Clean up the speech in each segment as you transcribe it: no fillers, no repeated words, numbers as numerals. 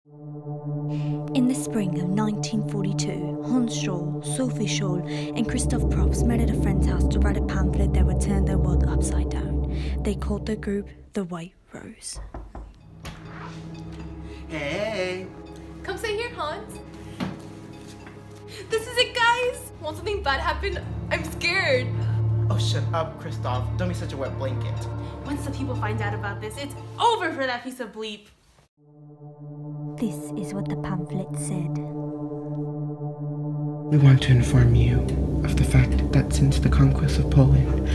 In the spring of 1942, Hans Scholl, Sophie Scholl, and Christoph Probst met at a friend's house to write a pamphlet that would turn their world upside down. They called the group the White Rose. Hey! Come stay here, Hans. This is it, guys! Won't something bad happen? I'm scared. Oh, shut up, Christoph. Don't be such a wet blanket. Once the people find out about this, it's over for that piece of bleep. This is what the pamphlet said. We want to inform you of the fact that since the conquest of Poland,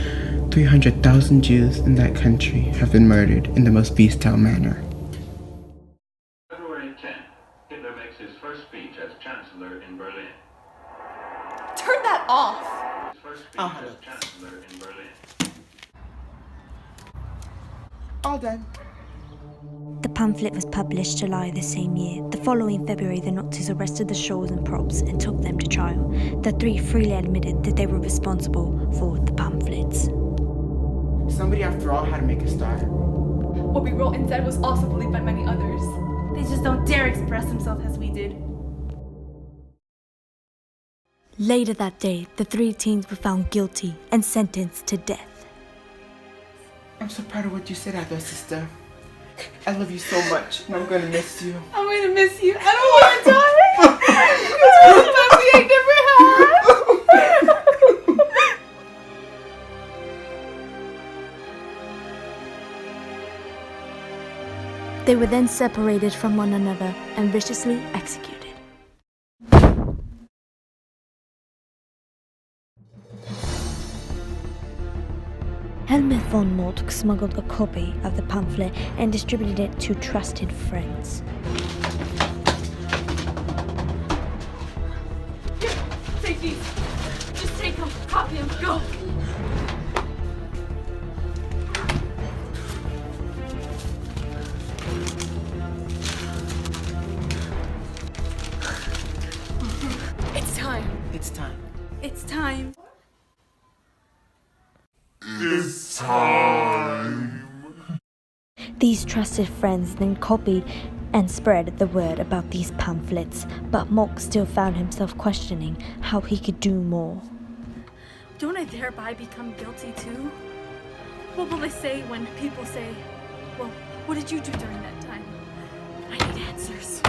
300,000 Jews in that country have been murdered in the most bestial manner. February 10, Hitler makes his first speech as Chancellor in Berlin. Turn that off! His first speech as Chancellor in Berlin. All done. The pamphlet was published July the same year. The following February, the Nazis arrested the Scholls and Probst and took them to trial. The three freely admitted that they were responsible for the pamphlets. Somebody, after all, had to make a start. What we wrote and said was also believed by many others. They just don't dare express themselves as we did. Later that day, the three teens were found guilty and sentenced to death. I'm so proud of what you said out there, sister. I love you so much, and I'm gonna miss you. I'm gonna miss you. I don't want to die. It's the best we ain't never had. They were then separated from one another and viciously executed. Helmut von Moltke smuggled a copy of the pamphlet and distributed it to trusted friends. Here, take these. Just take them, copy them, go. It's time. It's time. It's time. These trusted friends then copied and spread the word about these pamphlets, but Moltke still found himself questioning how he could do more. Don't I thereby become guilty too? What will they say when people say, well, what did you do during that time? I need answers.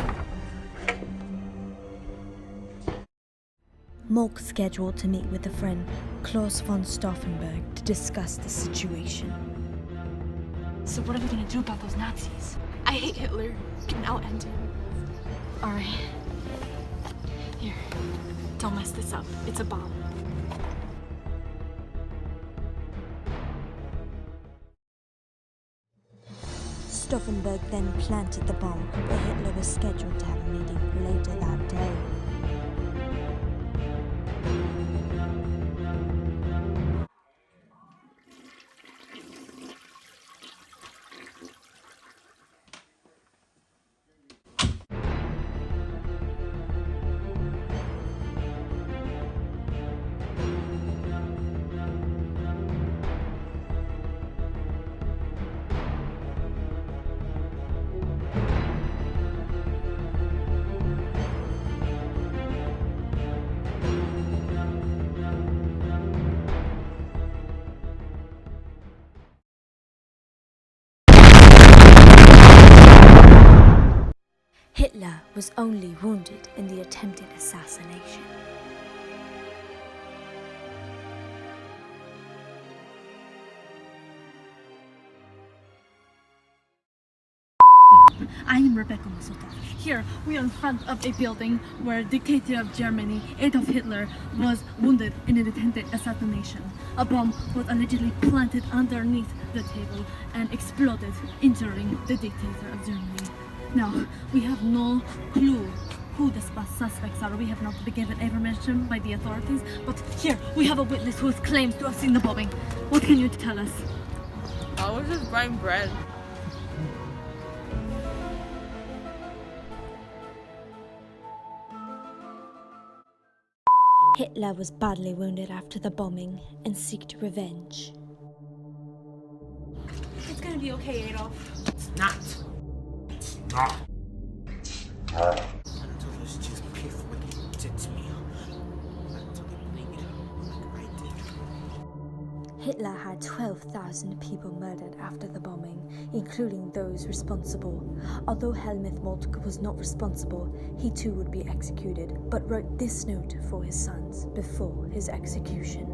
Moltke scheduled to meet with a friend, Klaus von Stauffenberg, to discuss the situation. So what are we gonna do about those Nazis? I hate Hitler, and I'll end him. Alright. Here, don't mess this up. It's a bomb. Stauffenberg then planted the bomb where Hitler was scheduled to have a meeting later that day. Hitler was only wounded in the attempted assassination. I am Rebecca Masutov. Here, we are in front of a building where dictator of Germany, Adolf Hitler, was wounded in an attempted assassination. A bomb was allegedly planted underneath the table and exploded, injuring the dictator of Germany. Now, we have no clue who the suspects are. We have not been given information by the authorities, but here, we have a witness who claims to have seen the bombing. What can you tell us? I was just buying bread. Hitler was badly wounded after the bombing and sought revenge. It's gonna be okay, Adolf. It's not. Until those Jews pay for what they did to me. Until they bleed like I did. Hitler had 12,000 people murdered after the bombing, including those responsible. Although Helmut Moltke was not responsible, he too would be executed, but wrote this note for his sons before his execution.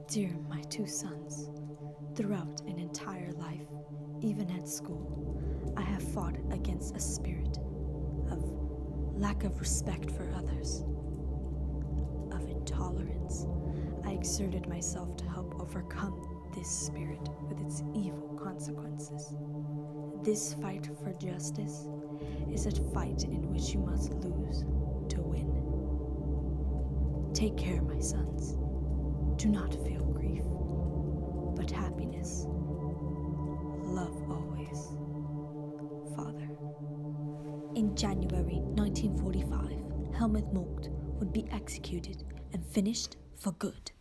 Dear my two sons, throughout an entire life, even at school, I have fought against a spirit of lack of respect for others, of intolerance. I exerted myself to help overcome this spirit with its evil consequences. This fight for justice is a fight in which you must lose to win. Take care, my sons. Do not feel grief, but happiness. Love always. Father. In January 1945, Helmut Moltke would be executed and finished for good.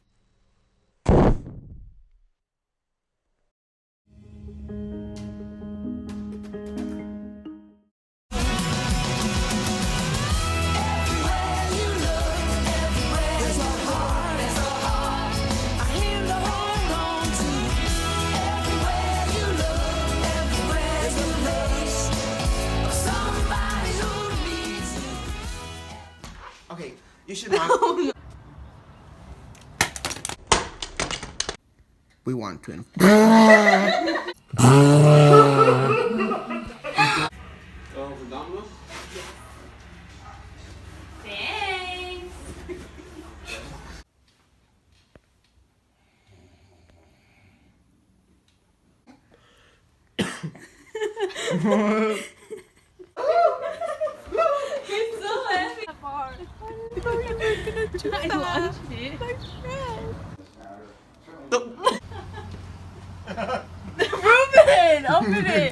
Okay, you should not. We want to. Thanks. It's so heavy. Ruben, open it.